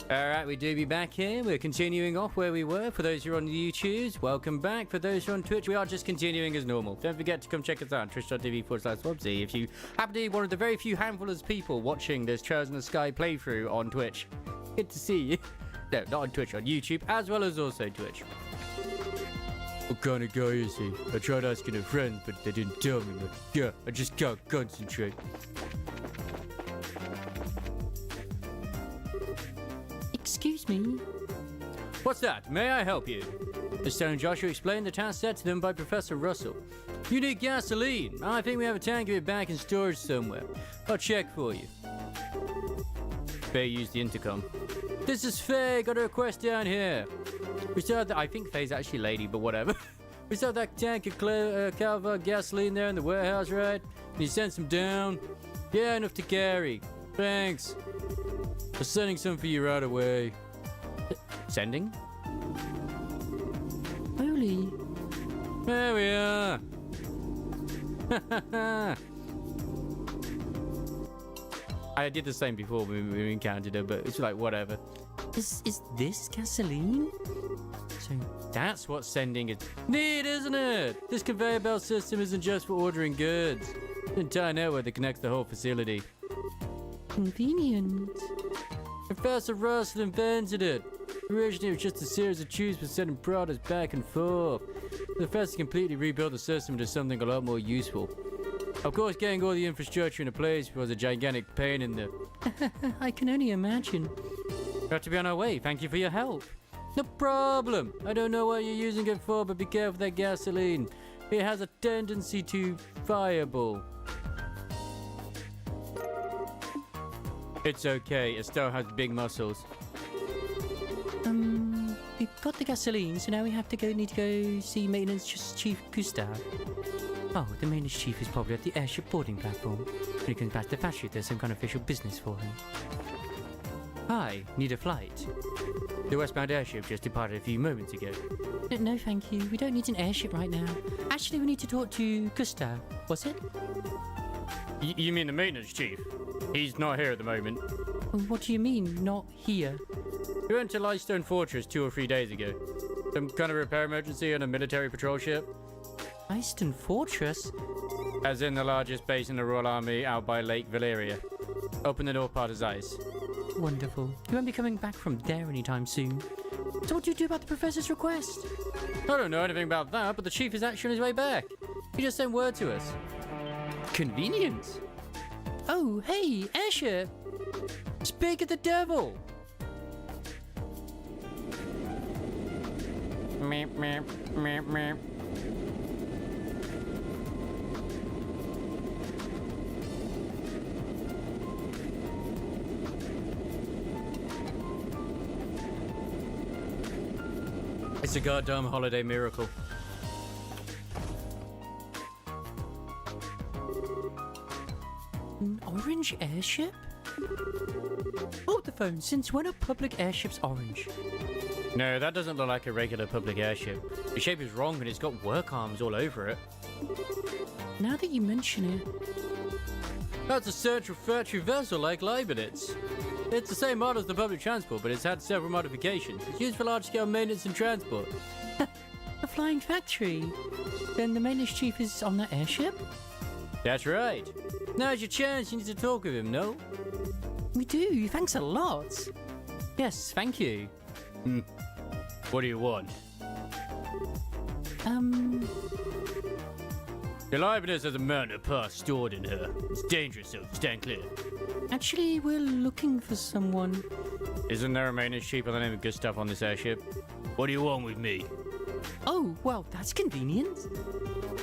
Alright, we do be back here. We're continuing off where we were. For those who are on the YouTubes, welcome back. For those who are on Twitch, we are just continuing as normal. Don't forget to come check us out on twitch.tv/Swabzy if you happen to be one of the very few handful of people watching this Trails in the Sky playthrough on Twitch. Good to see you. No, not on Twitch, on YouTube, as well as also Twitch. What kind of guy is he? I tried asking a friend, but they didn't tell me much. Yeah, I just can't concentrate. Excuse me. What's that? May I help you? Mr. and Joshua explained the task set to them by Professor Russell. You need gasoline. I think we have a tank of it back in storage somewhere. I'll check for you. Faye used the intercom. This is Faye. Got a request down here. We still have I think Faye's actually lady, but whatever. We still have that tank of Calva gasoline there in the warehouse, right? Can you send some down? Yeah, enough to carry. Thanks. I'm sending some for you right away. Sending? Holy. There we are. I did the same before when we encountered her, but it's like whatever. Is this gasoline? So that's what sending is. Neat, isn't it? This conveyor belt system isn't just for ordering goods. It's an entire network that connects the whole facility. Convenient. Professor Russell invented it. Originally, it was just a series of tubes for sending products back and forth. The professor completely rebuilt the system into something a lot more useful. Of course, getting all the infrastructure into place was a gigantic pain in the... I can only imagine. We have to be on our way. Thank you for your help. No problem. I don't know what you're using it for, but be careful with that gasoline. It has a tendency to fireball. It's okay. Estelle has big muscles. We've got the gasoline, so now we have to need to go see Maintenance Chief Gustav. Oh, the Maintenance Chief is probably at the airship boarding platform. When he comes back to the factory, there's some kind of official business for him. Hi, need a flight? The westbound airship just departed a few moments ago. No, thank you. We don't need an airship right now. Actually, we need to talk to Gustav. Was it? You mean the Maintenance Chief? He's not here at the moment. What do you mean, not here? We went to Lightstone Fortress 2 or 3 days ago. Some kind of repair emergency on a military patrol ship. Lightstone Fortress? As in the largest base in the Royal Army out by Lake Valeria. Open the north part is ice. Wonderful. You won't be coming back from there anytime soon. So what do you do about the professor's request? I don't know anything about that, but the chief is actually on his way back. He just sent word to us. Convenient. Oh, hey, airship! Speak of the devil! Meep, meep, meep, meep. It's a goddamn holiday miracle. An orange airship? Oh, the phone. Since when are public airships orange? No, that doesn't look like a regular public airship. The shape is wrong and it's got work arms all over it. Now that you mention it... That's a central factory vessel like Leibniz. It's the same model as the public transport, but it's had several modifications. It's used for large-scale maintenance and transport. A flying factory? Then the maintenance chief is on that airship? That's right. Now's your chance. You need to talk with him, no? We do. Thanks a lot. Yes, thank you. What do you want? The Leibniz has a mountain of parts stored in her. It's dangerous, so stand clear. Actually, we're looking for someone. Isn't there a maintenance chief by the name of Gustav on this airship? What do you want with me? Oh, well, that's convenient.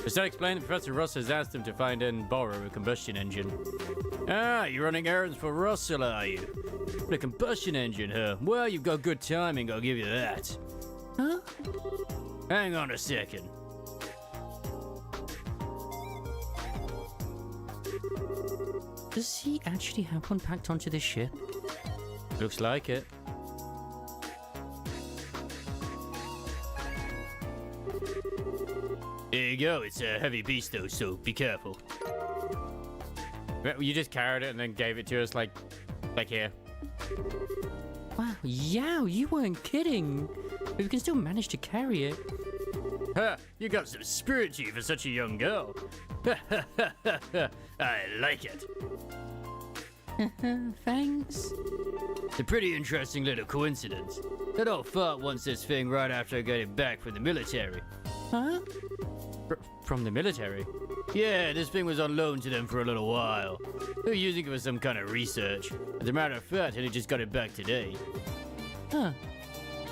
Instead, explain that Professor Russell has asked him to find and borrow a combustion engine. Ah, you're running errands for Russell, are you? A combustion engine, huh? Well, you've got good timing, I'll give you that. Huh? Hang on a second. Does he actually have one packed onto this ship? Looks like it. There you go. It's a heavy beast, though, so be careful. You just carried it and then gave it to us, like here. Wow, yeah, you weren't kidding. But we can still manage to carry it. Ha! You got some spirit to you for such a young girl. I like it. Thanks. It's a pretty interesting little coincidence. That old fart wants this thing right after I got it back from the military. Huh? From the military? Yeah, this thing was on loan to them for a little while. They were using it for some kind of research. As a matter of fact, I just got it back today. Huh.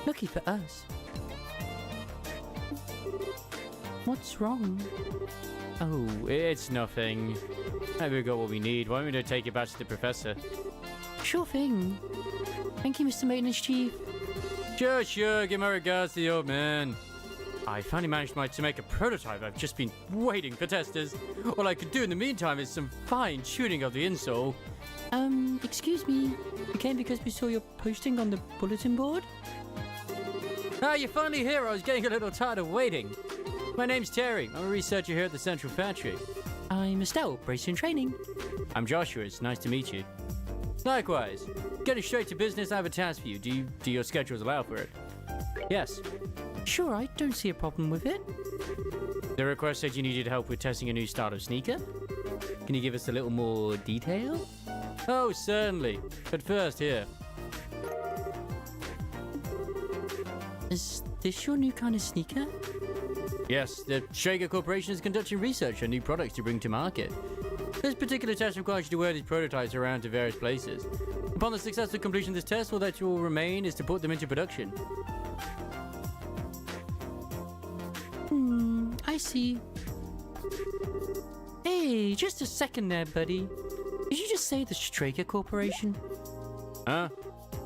Lucky for us. What's wrong? Oh, it's nothing. I think we got what we need. Why don't we take it back to the professor? Sure thing. Thank you, Mr. Maintenance Chief. Sure. Give my regards to the old man. I finally managed to make a prototype. I've just been waiting for testers. All I could do in the meantime is some fine-tuning of the insole. Excuse me. You came because we saw your posting on the bulletin board? Ah, you're finally here. I was getting a little tired of waiting. My name's Terry. I'm a researcher here at the Central Factory. I'm Estelle, Bracer in Training. I'm Joshua. It's nice to meet you. Likewise. Getting straight to business, I have a task for you. Do your schedules allow for it? Yes. Sure, I don't see a problem with it. The request said you needed help with testing a new style of sneaker. Can you give us a little more detail? Oh, certainly. But first, here. Is this your new kind of sneaker? Yes, the Traeger Corporation is conducting research on new products to bring to market. This particular test requires you to wear these prototypes around to various places. Upon the successful completion of this test, all that will remain is to put them into production. I see. Hey, just a second there, buddy. Did you just say the Traeger Corporation? Huh?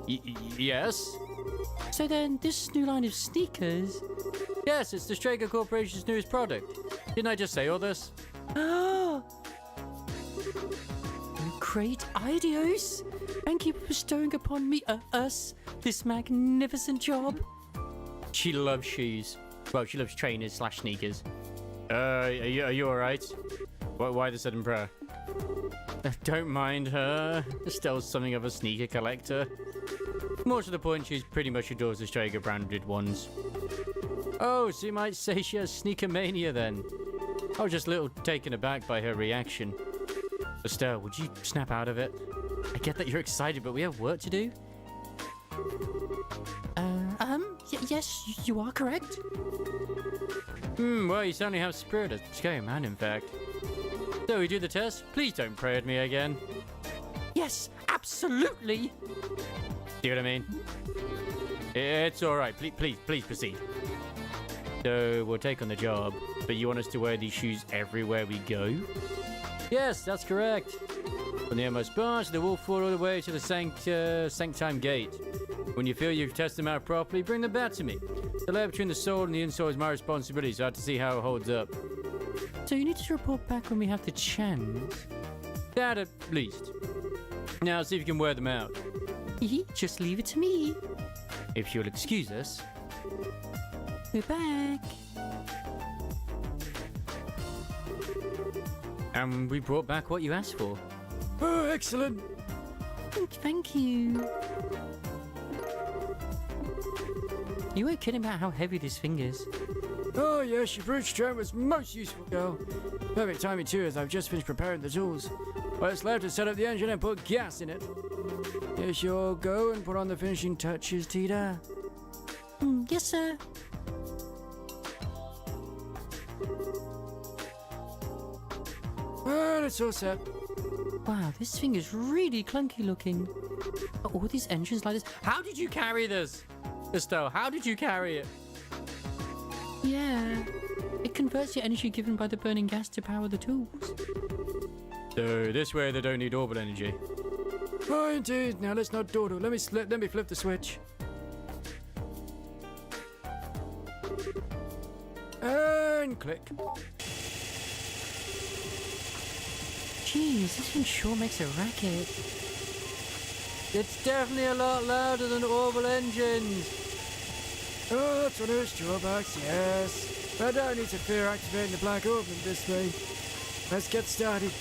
Yes? So then, this new line of sneakers... Yes, it's the Traeger Corporation's newest product. Didn't I just say all this? Great ideas! Thank you for bestowing upon me, us, this magnificent job. She loves shoes. Well, she loves trainers / sneakers. Are you alright? Why the sudden prayer? Don't mind her. Estelle's something of a sneaker collector. More to the point, she's pretty much adores the Traeger branded ones. Oh, so you might say she has sneaker mania then. I was just a little taken aback by her reaction. Estelle, would you snap out of it? I get that you're excited, but we have work to do. Yes, you are correct. Well, you certainly have spirit. A scary man, in fact. So we do the test? Please don't pray at me again. Yes, absolutely. See what I mean? It's alright. Please proceed. So we'll take on the job, but you want us to wear these shoes everywhere we go? Yes, that's correct. From the inmost branch, the wolf all the way to the sanctime gate. When you feel you've tested them out properly, bring them back to me. The layer between the sole and the insole is my responsibility, so I have to see how it holds up. So you need to report back when we have the chance? That at least. Now see if you can wear them out. Just leave it to me. If you'll excuse us. We're back. And we brought back what you asked for. Oh, excellent. Thank you. You weren't kidding about how heavy this thing is. Oh yes, your brute strength was most useful, girl. Perfect timing too, as I've just finished preparing the tools. Well, it's left to set up the engine and put gas in it. Yes, you'll go and put on the finishing touches, Tita. Yes, sir. Well, it's all set. Wow, this thing is really clunky looking. Are all these engines like this? How did you carry this? Estelle, how did you carry it? Yeah. It converts the energy given by the burning gas to power the tools. So this way they don't need orbital energy. Oh, indeed. Now let's not dawdle. Let me flip the switch. And click. Jeez, this thing sure makes a racket. It's definitely a lot louder than orbital engines. Oh, that's one of those drawbacks, yes. But I don't need to fear activating the black orbment this way. Let's get started.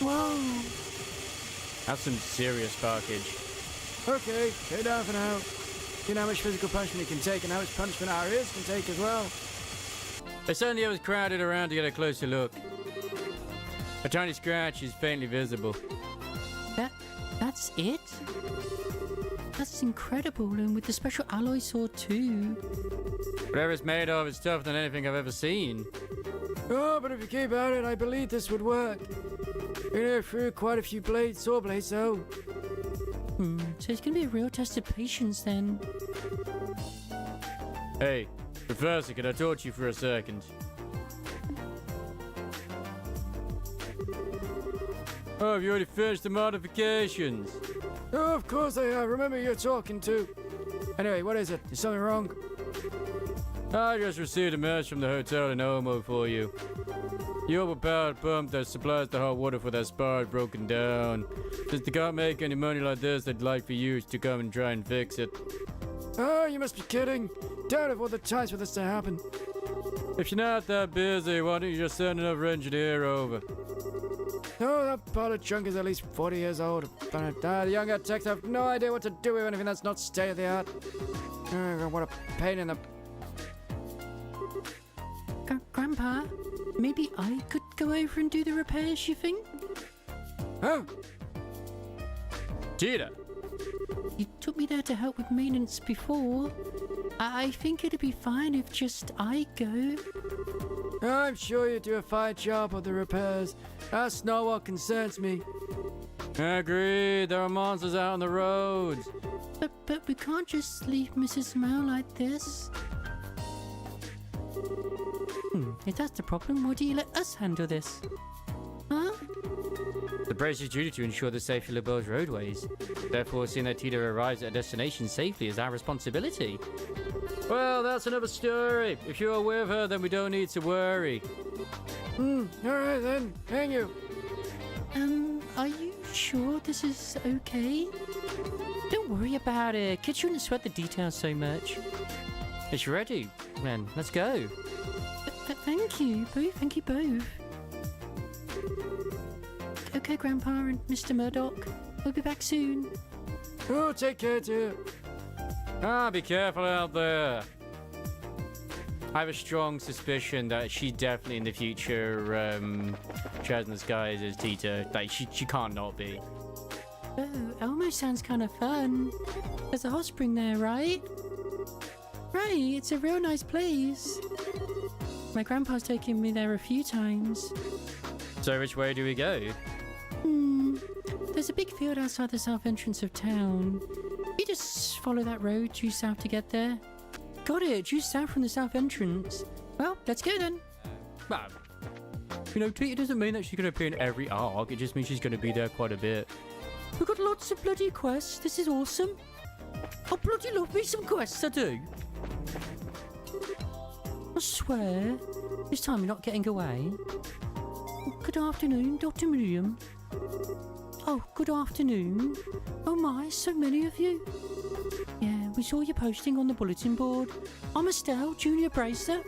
Whoa. That's some serious sparkage. Okay, go down for now. You know how much physical punishment you can take and how much punishment our ears can take as well. They suddenly was crowded around to get a closer look. A tiny scratch is faintly visible. That's it? That's incredible, and with the special alloy sword too. Whatever it's made of, it's tougher than anything I've ever seen. Oh, but if you keep at it, I believe this would work. You know, through quite a few saw blades, though. So it's gonna be a real test of patience then. Hey, Professor, can I talk to you for a second? Oh, have you already finished the modifications? Oh, of course I have. Remember you're talking to. Anyway, what is it? Is something wrong? I just received a message from the hotel in Omo for you. The overpowered pump that supplies the hot water for that spa is broken down. Since they can't make any money like this, they'd like for you to come and try and fix it. Oh, you must be kidding. Don't have all the time for this to happen. If you're not that busy, why don't you just send another engineer over? Oh, that pile of junk is at least 40 years old. The younger techs have no idea what to do with anything that's not state of the art. Oh, what a pain in the... Grandpa, maybe I could go over and do the repairs, you think? Oh, Tita! You took me there to help with maintenance before. I think it'd be fine if just I go. I'm sure you do a fine job of the repairs. That's not what concerns me. Agreed, there are monsters out on the roads. But we can't just leave Mrs. Mao like this. If that's the problem, why do you let us handle this? Huh? The brace's duty to ensure the safety of those roadways. Therefore, seeing that Tita arrives at a destination safely is our responsibility. Well, that's another story. If you're with her, then we don't need to worry. Alright then, hang you. Are you sure this is okay? Don't worry about it. Kids shouldn't sweat the details so much. It's ready. Then, let's go. Thank you both. Thank you both. Okay, Grandpa and Mr. Murdoch. We'll be back soon. Oh, take care, dear. Be careful out there. I have a strong suspicion that she definitely in the future shares in the skies as Tita. Like, she can't not be. Oh, Elmo sounds kind of fun. There's a hot spring there, right? Right, it's a real nice place. My grandpa's taken me there a few times. So which way do we go? There's a big field outside the south entrance of town. You just follow that road due south to get there. Got it, due south from the south entrance. Well, let's go then. Well, you know, Tita doesn't mean that she's going to appear in every arc. It just means she's going to be there quite a bit. We've got lots of bloody quests. This is awesome. I bloody love me some quests, I do. I swear, this time you're not getting away. Good afternoon, Dr. Miriam. Oh, good afternoon. Oh my, so many of you. Yeah, we saw you posting on the bulletin board. I'm Estelle, junior bracer.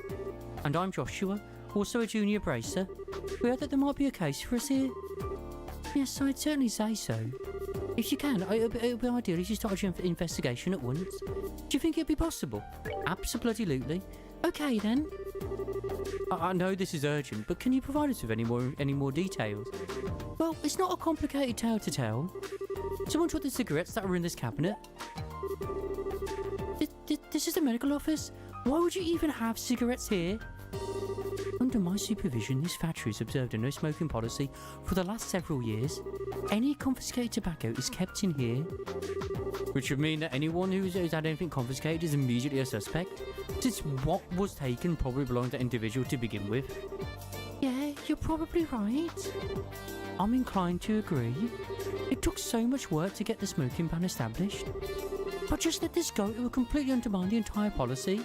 And I'm Joshua, also a junior bracer. We heard that there might be a case for us here. Yes, I'd certainly say so. If you can, it'll be ideal if you start your investigation at once. Do you think it'd be possible? Absolutely. Okay then. I know this is urgent, but can you provide us with any more details? Well, it's not a complicated tale to tell. Someone took the cigarettes that were in this cabinet. This is the medical office. Why would you even have cigarettes here? Under my supervision, this factory has observed a no-smoking policy for the last several years. Any confiscated tobacco is kept in here. Which would mean that anyone who's had anything confiscated is immediately a suspect, since what was taken probably belonged to that individual to begin with. Yeah, you're probably right. I'm inclined to agree. It took so much work to get the smoking ban established. But just let this go, it will completely undermine the entire policy.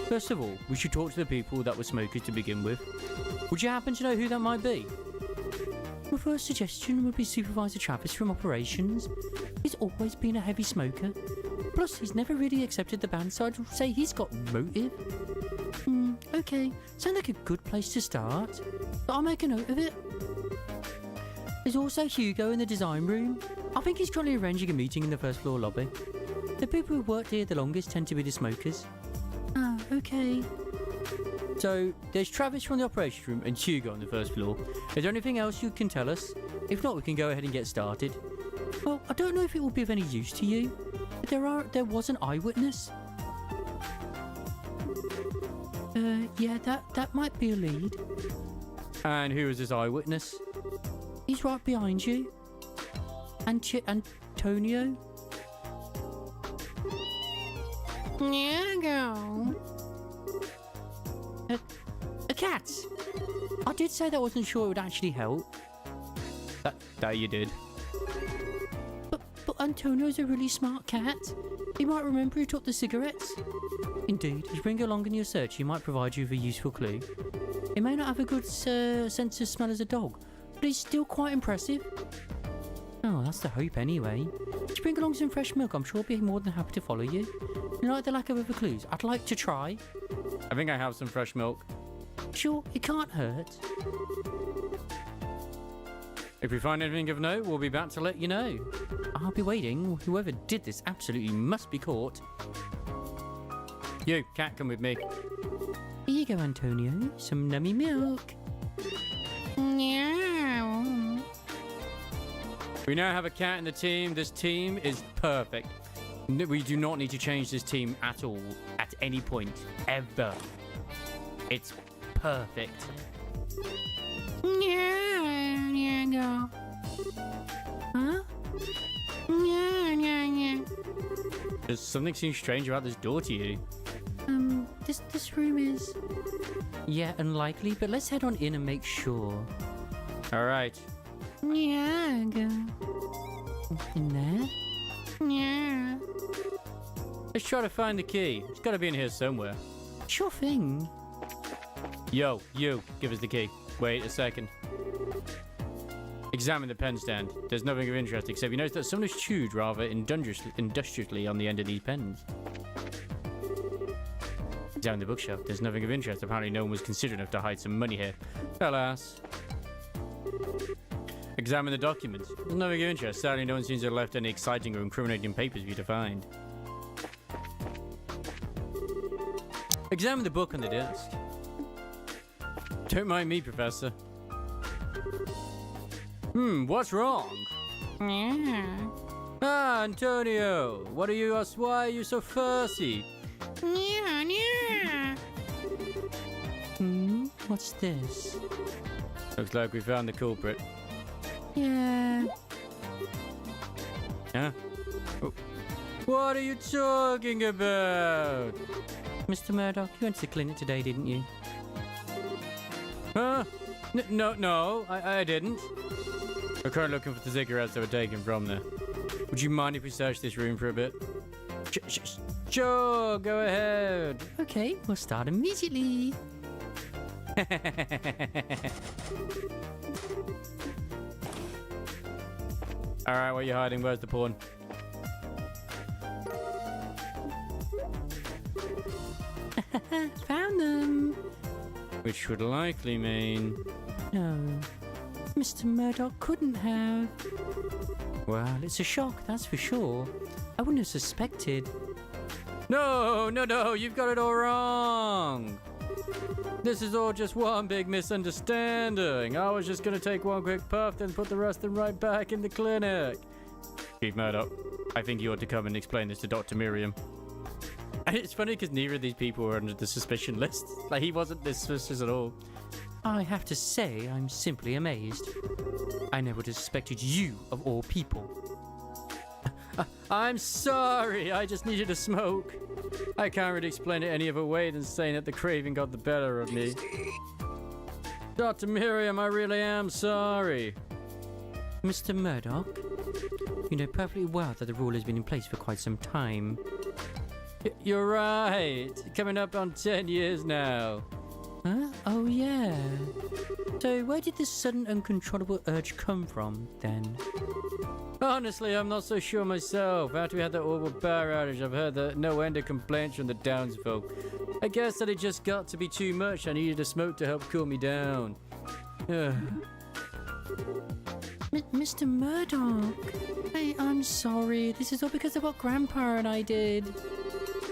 First of all, we should talk to the people that were smokers to begin with. Would you happen to know who that might be? My first suggestion would be Supervisor Travis from Operations. He's always been a heavy smoker. Plus, he's never really accepted the ban, so I'd say he's got motive. Okay, sounds like a good place to start. But I'll make a note of it. There's also Hugo in the design room. I think he's currently arranging a meeting in the first floor lobby. The people who worked here the longest tend to be the smokers. Oh, okay. So, there's Travis from the operations room and Hugo on the first floor. Is there anything else you can tell us? If not, we can go ahead and get started. Well, I don't know if it will be of any use to you, but there was an eyewitness. Yeah, that might be a lead. And who is this eyewitness? He's right behind you. Antonio? Yeah, go. A cat. I did say that I wasn't sure it would actually help. That you did. But Antonio's a really smart cat. He might remember who took the cigarettes. Indeed, if you bring it along in your search, he might provide you with a useful clue. He may not have a good sense of smell as a dog, but he's still quite impressive. Oh, that's the hope anyway. If you bring along some fresh milk, I'm sure he'll be more than happy to follow you. You like the lack of other clues? I'd like to try. I think I have some fresh milk. Sure, it can't hurt. If we find anything of note, we'll be back to let you know. I'll be waiting. Whoever did this absolutely must be caught. You, cat, come with me. Here you go, Antonio. Some nummy milk. Meow. We now have a cat in the team. This team is perfect. We do not need to change this team at all, at any point, ever. It's perfect. Yeah, huh? Yeah. There's something seems strange about this door to you. This room is... Yeah, unlikely, but let's head on in and make sure. All right. Yeah, go. In there? Yeah. Let's try to find the key. It's got to be in here somewhere. Sure thing. Yo, you, give us the key. Wait a second. Examine the pen stand. There's nothing of interest except you notice that someone has chewed rather industriously on the end of these pens. Examine the bookshelf. There's nothing of interest. Apparently no one was considerate enough to hide some money here. Alas. Examine the documents. There's nothing of interest. Sadly no one seems to have left any exciting or incriminating papers for you to find. Examine the book on the desk. Don't mind me, Professor. What's wrong? Yeah. Ah, Antonio, why are you so fussy? Yeah. What's this? Looks like we found the culprit. Yeah. Huh? Oh. What are you talking about? Mr. Murdoch, you went to the clinic today, didn't you? Huh? No, I didn't. We're currently looking for the cigarettes that were taken from there. Would you mind if we search this room for a bit? Sure, go ahead. Okay, we'll start immediately. Alright, what are you hiding? Where's the porn? Found them. Which would likely mean... No, Mr. Murdoch couldn't have. Well, it's a shock, that's for sure. I wouldn't have suspected. No, you've got it all wrong. This is all just one big misunderstanding. I was just going to take one quick puff, then put the rest of them right back in the clinic. Chief Murdoch, I think you ought to come and explain this to Dr. Miriam. And it's funny because neither of these people were under the suspicion list. Like, he wasn't this suspicious at all. I have to say, I'm simply amazed. I never would have suspected you of all people. I'm sorry, I just needed a smoke. I can't really explain it any other way than saying that the craving got the better of me. Dr. Miriam, I really am sorry. Mr. Murdoch, you know perfectly well that the rule has been in place for quite some time. You're right. Coming up on 10 years now. Huh? Oh, yeah. So where did this sudden uncontrollable urge come from, then? Honestly, I'm not so sure myself. After we had that horrible power outage, I've heard that no end of complaints from the townsfolk. I guess that it just got to be too much. I needed a smoke to help cool me down. Mr. Murdoch, I'm sorry. This is all because of what Grandpa and I did.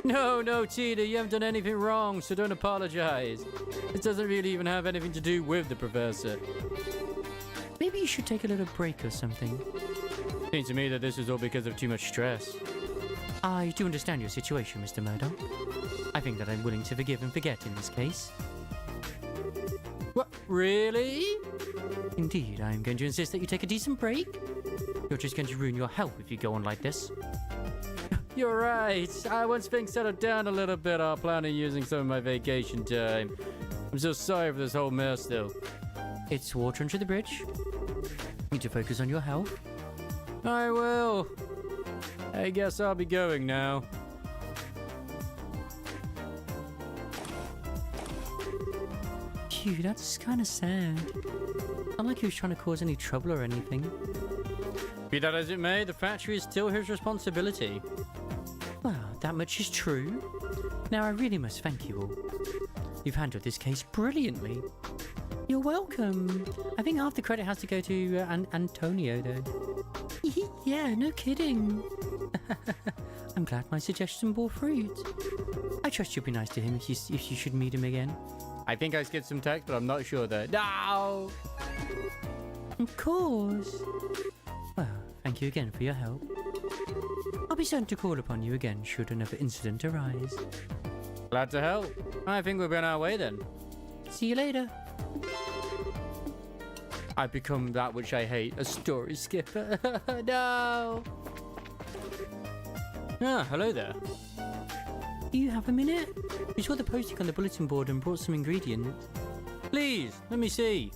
No, Tita, you haven't done anything wrong, so don't apologize. This doesn't really even have anything to do with the professor. Maybe you should take a little break or something. Seems to me that this is all because of too much stress. I do understand your situation, Mr. Murdoch. I think that I'm willing to forgive and forget in this case. What? Really? Indeed, I'm going to insist that you take a decent break. You're just going to ruin your health if you go on like this. You're right. Once things settle down a little bit, I'll plan on using some of my vacation time. I'm so sorry for this whole mess, though. It's water under the bridge. You need to focus on your health. I will. I guess I'll be going now. Phew, that's kind of sad. Not like he was trying to cause any trouble or anything. Be that as it may, the factory is still his responsibility. Well, that much is true. Now I really must thank you all. You've handled this case brilliantly. You're welcome. I think half the credit has to go to Antonio, though. Yeah, no kidding. I'm glad my suggestion bore fruit. I trust you'll be nice to him if you should meet him again. I think I skipped some text, but I'm not sure though. No! Of course. Well, thank you again for your help. I'll be certain to call upon you again should another incident arise. Glad to help. I think we'll be on our way then. See you later. I've become that which I hate, a story skipper. No! Ah, hello there. Do you have a minute? We saw the posting on the bulletin board and brought some ingredients. Please, let me see.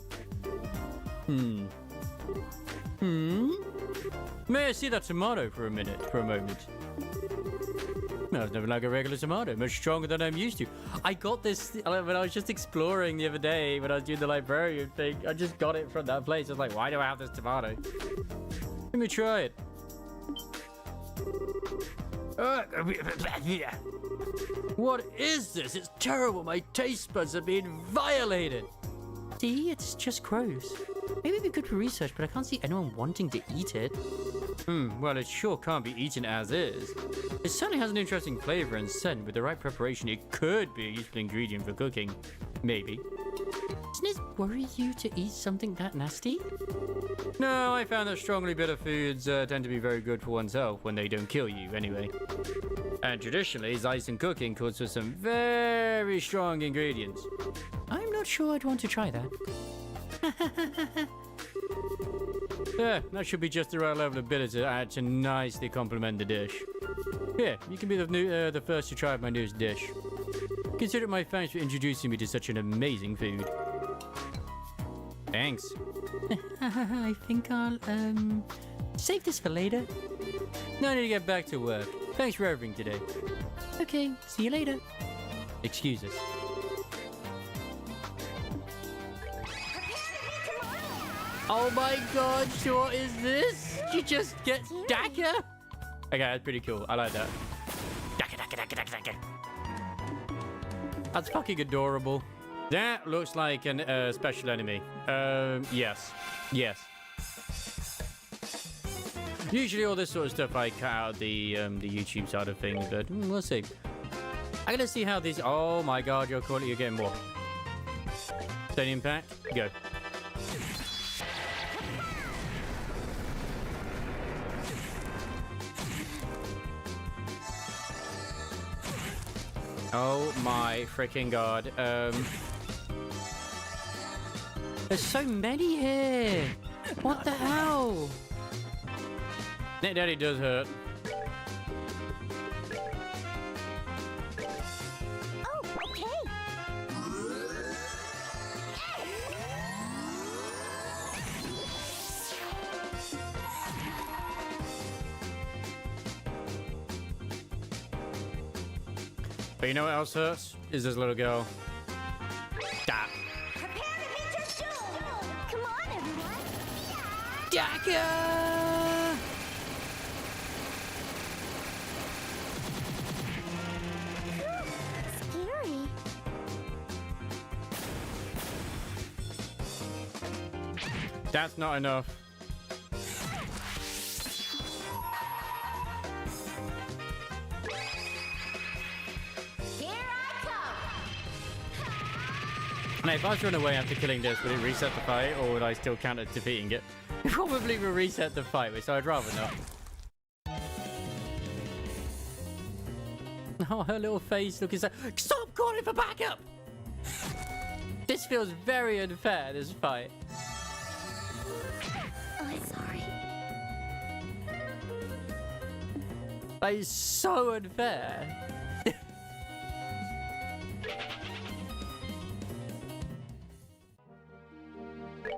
May I see that tomato for a moment? No, it's never like a regular tomato, much stronger than I'm used to. I got this when I was just exploring the other day when I was doing the librarian thing. I just got it from that place. I was like, why do I have this tomato? Let me try it. What is this? It's terrible. My taste buds are being violated. See, it's just gross. Maybe it'd be good for research, but I can't see anyone wanting to eat it. Well, it sure can't be eaten as is. It certainly has an interesting flavor and scent. With the right preparation, it could be a useful ingredient for cooking. Maybe. Doesn't it worry you to eat something that nasty? No, I found that strongly bitter foods tend to be very good for one's health when they don't kill you, anyway. And traditionally, Zeisen cooking calls for some very strong ingredients. I'm not sure I'd want to try that. Yeah, that should be just the right level of bitter to add to nicely complement the dish. Here, you can be the first to try my newest dish. Consider it my thanks for introducing me to such an amazing food. Thanks. I think I'll, save this for later. No, I need to get back to work. Thanks for everything today. Okay, see you later. Excuse us. Oh my god, what is this? She just gets Daka? Okay, that's pretty cool. I like that. Daka. That's fucking adorable. That looks like an special enemy. Yes. Usually all this sort of stuff I cut out the YouTube side of things, but we'll see. I'm gonna see how these. Oh my god, you're getting more. Stadium pack, go. Oh my freaking god. There's so many here. What the hell? Nick Daddy does hurt. Oh, okay. But you know what else hurts? Is this little girl. Da. Prepare to meet your doom. Come on, everyone. Daka! Scary. That's not enough. Here I come. Now, if I was run away after killing this, would it reset the fight, or would I still count as defeating it? It probably will reset the fight, so I'd rather not. Oh, her little face looking so... Stop calling for backup! This feels very unfair, this fight. I'm sorry. That is so unfair.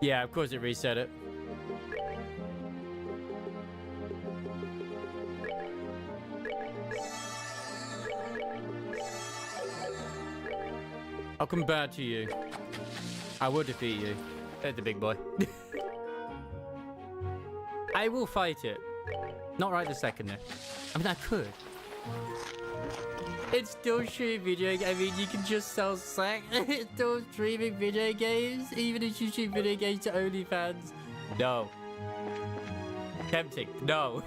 Yeah, of course it reset it. I'll come back to you. I will defeat you. There's the big boy. I will fight it. Not right this second, though. I mean, I could. It's still streaming video games. I mean, you can just sell sex. It's still streaming video games. Even if you stream video games to OnlyFans. No. Tempting. No.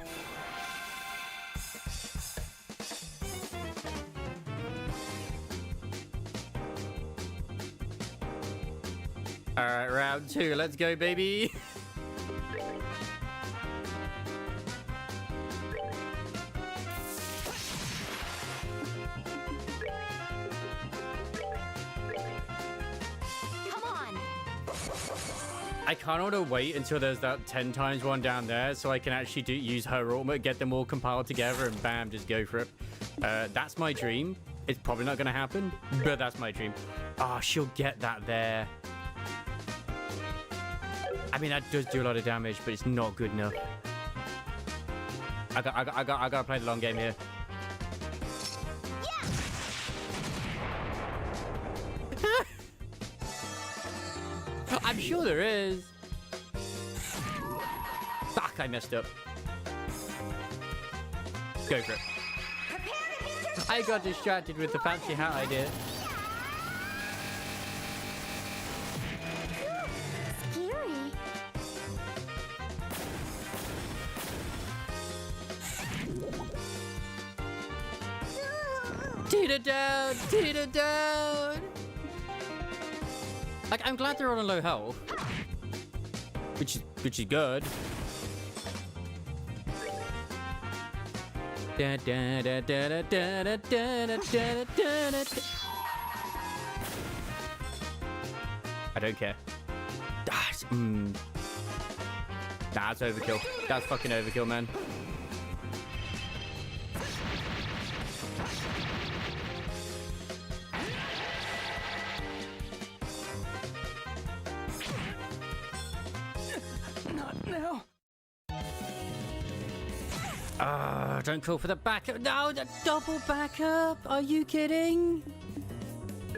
Alright, round 2. Let's go, baby. Come on. I kind of want to wait until there's that 10 times one down there so I can actually use her orbment, get them all compiled together, and bam, just go for it. That's my dream. It's probably not going to happen, but that's my dream. Oh, she'll get that there. I mean, that does do a lot of damage, but it's not good enough. I gotta play the long game here. Yeah. I'm sure there is. Fuck, I messed up. Go for it. I got distracted with the fancy hat idea. Scary. Tita down! Tita down! Like, I'm glad they're on a low health. Which is good. Da, da, da, da, da, da, da, da, da, da, da, da. I don't care. That's overkill. That's fucking overkill, man. Not now. Don't call for the backup. No, the double backup. Are you kidding?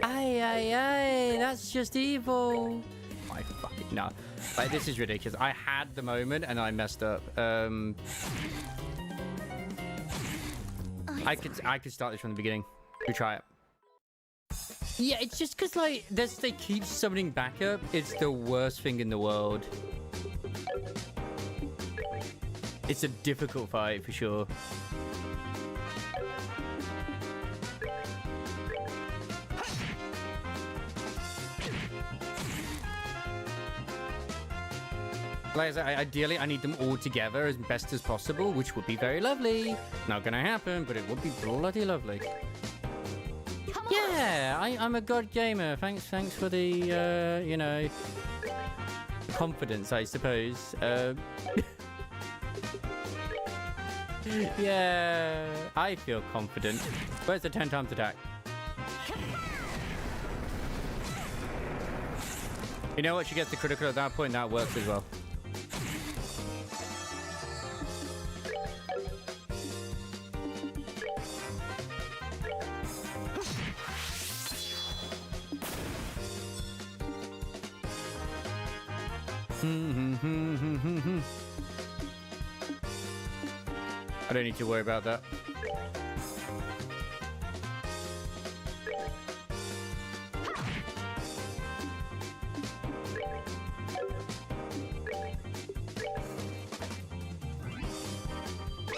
Aye, that's just evil. I fucking no. Like, this is ridiculous. I had the moment and I messed up. I could start this from the beginning. We try it. Yeah, it's just because like they keep summoning backup. It's the worst thing in the world. It's a difficult fight for sure. Like I said, ideally, I need them all together as best as possible, which would be very lovely. Not gonna happen, but it would be bloody lovely. Yeah, I'm a god gamer. Thanks for the, you know, confidence, I suppose. Yeah, I feel confident. Where's the 10 times attack? You know what? She gets the critical at that point. That works as well. I don't need to worry about that.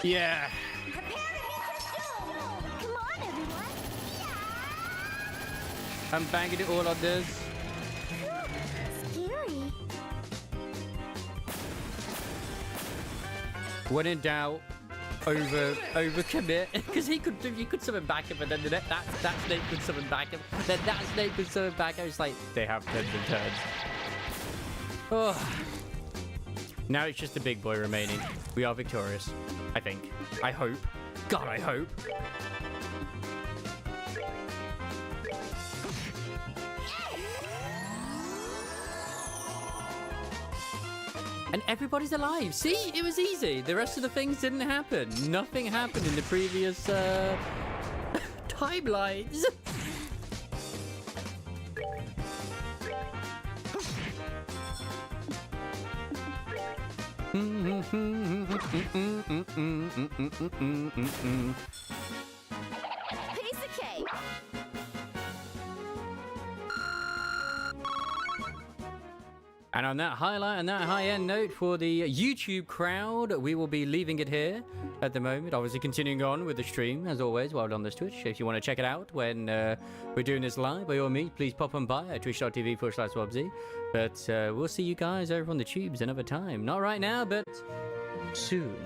Yeah. Prepare to meet your doom. Come on, everyone. I'm banging it all on this. Scary. When in doubt, overcommit, because he could summon back him, but then that snake could summon back him, then that snake could summon back him. It's like they have turns and turns. Oh. Now it's just the big boy remaining. We are victorious, I think. I hope. God, I hope. And everybody's alive. See, it was easy. The rest of the things didn't happen. Nothing happened in the previous timelines. Piece of cake. And on that highlight and that high-end note for the YouTube crowd, we will be leaving it here at the moment. Obviously continuing on with the stream, as always, while on this Twitch. If you want to check it out when we're doing this live, by all means, please pop on by at twitch.tv/Wobsy. But we'll see you guys over on the tubes another time. Not right now, but soon.